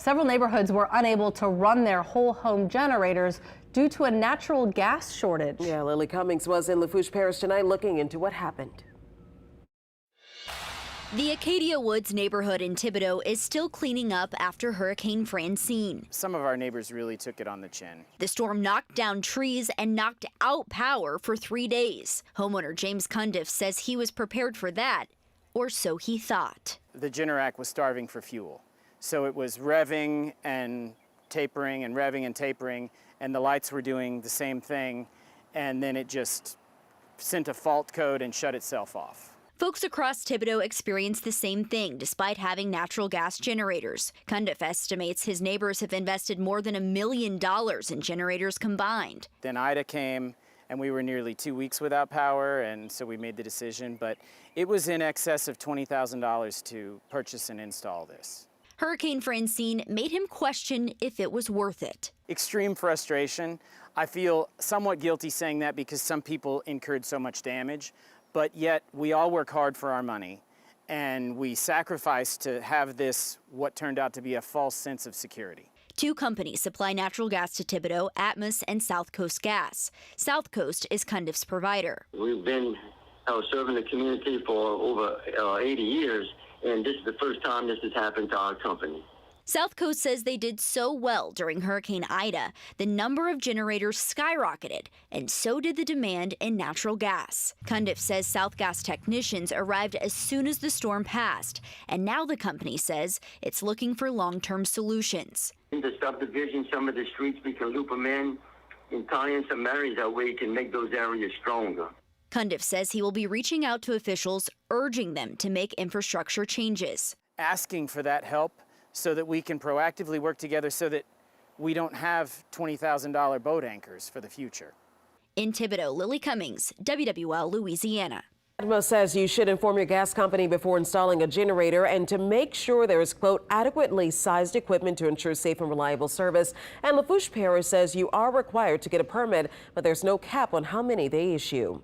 Several neighborhoods were unable to run their whole home generators due to a natural gas shortage. Yeah, Lily Cummings was in Lafourche Parish tonight looking into what happened. The Acadia Woods neighborhood in Thibodaux is still cleaning up after Hurricane Francine. Some of our neighbors really took it on the chin. The storm knocked down trees and knocked out power for 3 days. Homeowner James Cundiff says he was prepared for that, or so he thought. The Generac was starving for fuel, so it was revving and tapering and revving and tapering, and the lights were doing the same thing, and then it just sent a fault code and shut itself off. Folks across Thibodaux experienced the same thing despite having natural gas generators. Cundiff estimates his neighbors have invested more than $1 million in generators combined. Then Ida came, and we were nearly 2 weeks without power, and so we made the decision, but it was in excess of $20,000 to purchase and install this. Hurricane Francine made him question if it was worth it. Extreme frustration. I feel somewhat guilty saying that because some people incurred so much damage, but yet we all work hard for our money, and we sacrifice to have this, what turned out to be a false sense of security. 2 companies supply natural gas to Thibodaux, Atmos and South Coast Gas. South Coast is Cundiff's provider. We've been serving the community for over 80 years, and this is the first time this has happened to our company. South Coast says they did so well during Hurricane Ida, the number of generators skyrocketed, and so did the demand in natural gas. Cundiff says South Gas technicians arrived as soon as the storm passed, and now the company says it's looking for long-term solutions. In the subdivision, some of the streets, we can loop them in and tie in some areas that way can make those areas stronger. Cundiff says he will be reaching out to officials, urging them to make infrastructure changes. Asking for that help so that we can proactively work together so that we don't have $20,000 boat anchors for the future. In Thibodaux, Lily Cummings, WWL Louisiana. Atmos says you should inform your gas company before installing a generator and to make sure there is, quote, adequately sized equipment to ensure safe and reliable service. And Lafourche Parish says you are required to get a permit, but there's no cap on how many they issue.